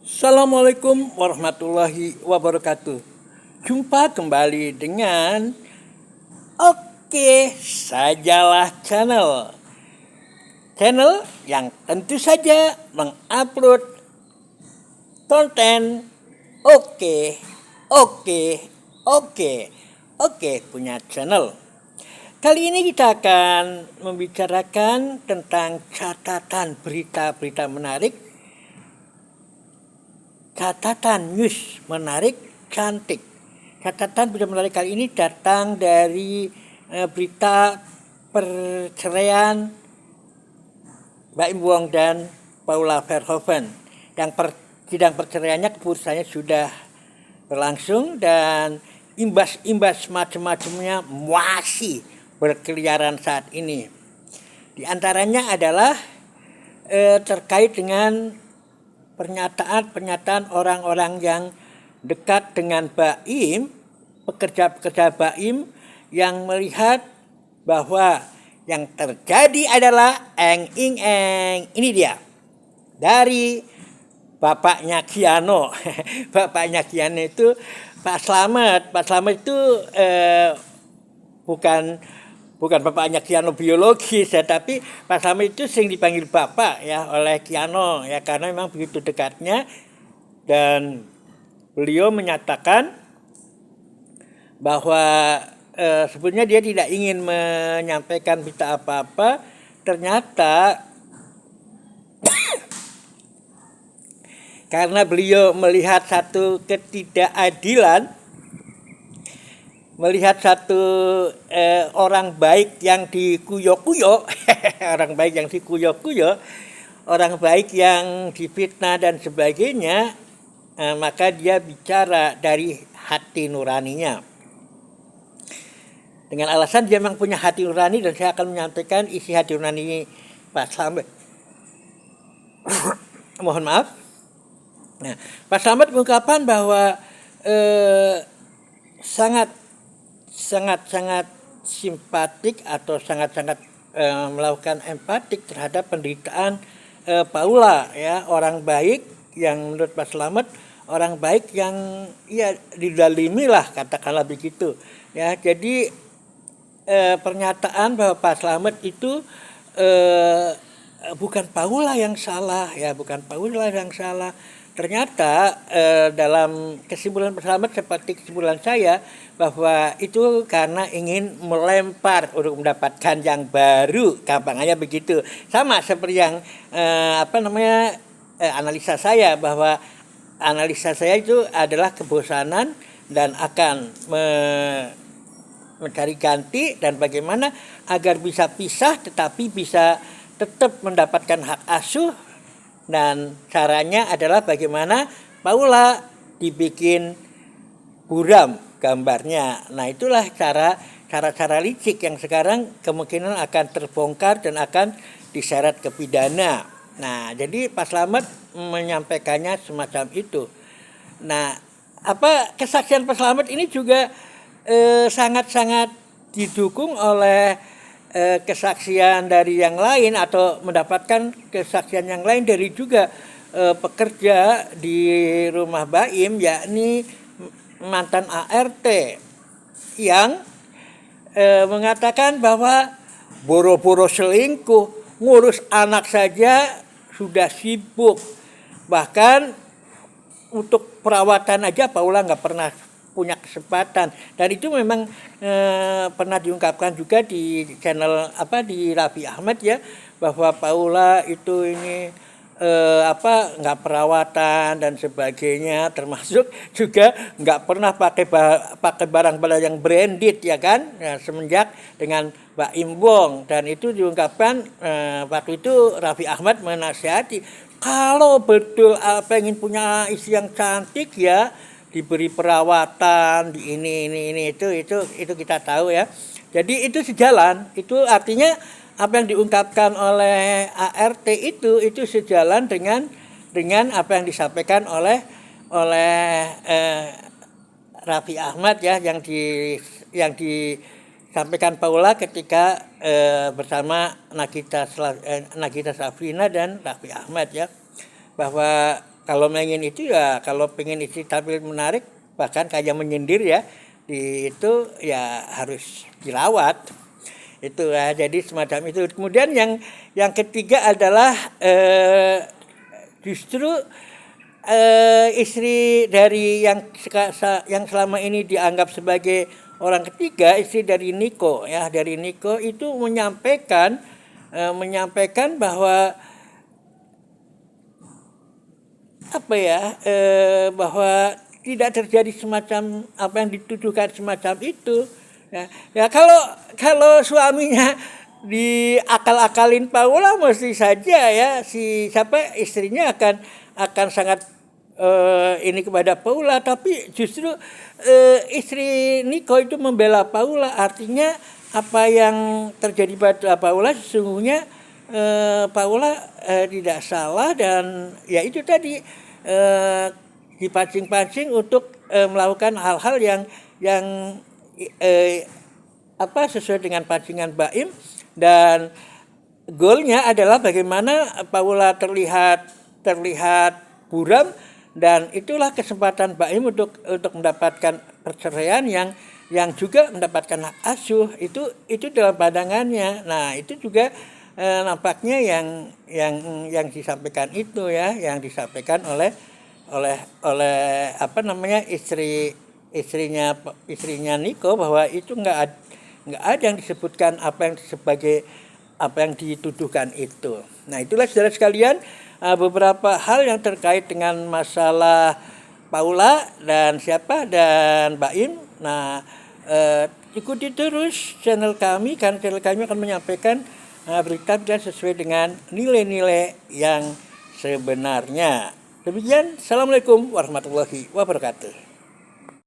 Assalamualaikum warahmatullahi wabarakatuh. Jumpa kembali dengan Oke Sajalah Channel. Channel yang tentu saja mengupload konten oke, oke, oke, oke punya channel. Kali ini kita akan membicarakan tentang catatan berita-berita menarik, catatan news menarik cantik. Catatan berita menarik kali ini datang dari berita perceraian Baim Wong dan Paula Verhoeven. Yang sidang perceraiannya keputusannya sudah berlangsung dan imbas-imbas macam-macamnya masih berkeliaran saat ini. Di antaranya adalah terkait dengan pernyataan orang-orang yang dekat dengan Baim, pekerja-pekerja Baim yang melihat bahwa yang terjadi adalah eng-ing-eng. Ini dia dari bapaknya Kiano. Bapaknya Kiano itu Pak Slamet. Pak Slamet itu bukan bapaknya Kiano biologis ya, tapi Pak Slamet itu sering dipanggil bapak ya oleh Kiano ya, karena memang begitu dekatnya. Dan beliau menyatakan bahwa sebenarnya dia tidak ingin menyampaikan berita apa-apa. Ternyata karena beliau melihat satu ketidakadilan, melihat satu orang baik yang dikuyo-kuyo, orang baik yang dikuyo-kuyo, orang baik yang difitnah dan sebagainya, maka dia bicara dari hati nuraninya. Dengan alasan dia memang punya hati nurani, dan saya akan menyampaikan isi hati nurani Pak Slamet. Mohon maaf. Nah, Pak Slamet mengungkapkan bahwa sangat simpatik atau sangat melakukan empatik terhadap penderitaan Paula ya, orang baik yang menurut Pak Slamet orang baik yang ya didalimi lah, katakanlah begitu ya. Jadi pernyataan bahwa Pak Slamet itu bukan Paula yang salah ya, bukan Paula yang salah. Ternyata dalam kesimpulan Pak Slamet seperti kesimpulan saya, bahwa itu karena ingin melempar untuk mendapatkan yang baru, gampangannya begitu. Sama seperti yang analisa saya, bahwa analisa saya itu adalah kebosanan dan akan mencari ganti, dan bagaimana agar bisa pisah tetapi bisa tetap mendapatkan hak asuh. Dan caranya adalah bagaimana Paula dibikin buram gambarnya. Nah, itulah cara licik yang sekarang kemungkinan akan terbongkar dan akan diseret ke pidana. Nah, jadi Pak Slamet menyampaikannya semacam itu. Nah, kesaksian Pak Slamet ini juga sangat-sangat didukung oleh kesaksian dari yang lain, atau mendapatkan kesaksian yang lain dari juga pekerja di rumah Baim, yakni mantan ART yang mengatakan bahwa boro-boro selingkuh, ngurus anak saja sudah sibuk, bahkan untuk perawatan aja Paula nggak pernah punya kesempatan. Dan itu memang pernah diungkapkan juga di channel di Raffi Ahmad ya, bahwa Paula itu ini nggak perawatan dan sebagainya, termasuk juga nggak pernah pakai barang-barang yang branded ya kan, ya, semenjak dengan Baim Wong. Dan itu diungkapkan waktu itu Raffi Ahmad menasihati, kalau betul pengen punya istri yang cantik ya diberi perawatan, di ini itu kita tahu ya. Jadi itu sejalan, itu artinya apa yang diungkapkan oleh ART itu sejalan dengan apa yang disampaikan oleh Raffi Ahmad ya, yang disampaikan Paula ketika bersama Nagita Slavina dan Raffi Ahmad ya, bahwa kalau pengen itu ya, kalau pengen istri tampil menarik bahkan kayak menyindir ya, itu ya harus dirawat itu ya. Jadi semacam itu. Kemudian yang ketiga adalah justru istri dari yang selama ini dianggap sebagai orang ketiga, istri dari Niko ya, dari Niko itu menyampaikan bahwa apa ya, bahwa tidak terjadi semacam apa yang dituduhkan semacam itu ya. Ya kalau suaminya diakal-akalin Paula, mesti saja ya istrinya akan sangat ini kepada Paula. Tapi justru istri Niko itu membela Paula, artinya apa yang terjadi pada Paula sesungguhnya Paula tidak salah, dan ya itu tadi dipancing-pancing untuk melakukan hal-hal yang sesuai dengan pancingan Baim, dan goalnya adalah bagaimana Paula terlihat buram, dan itulah kesempatan Baim untuk mendapatkan perceraian yang juga mendapatkan hak asuh itu dalam pandangannya. Nah itu juga nampaknya yang disampaikan itu ya, yang disampaikan oleh istrinya Niko, bahwa itu nggak ada yang disebutkan apa yang dituduhkan itu. Nah itulah saudara sekalian, beberapa hal yang terkait dengan masalah Paula dan Baim. Nah ikuti terus channel kami, karena channel kami akan menyampaikan berita-berita sesuai dengan nilai-nilai yang sebenarnya. Demikian, Assalamualaikum warahmatullahi wabarakatuh.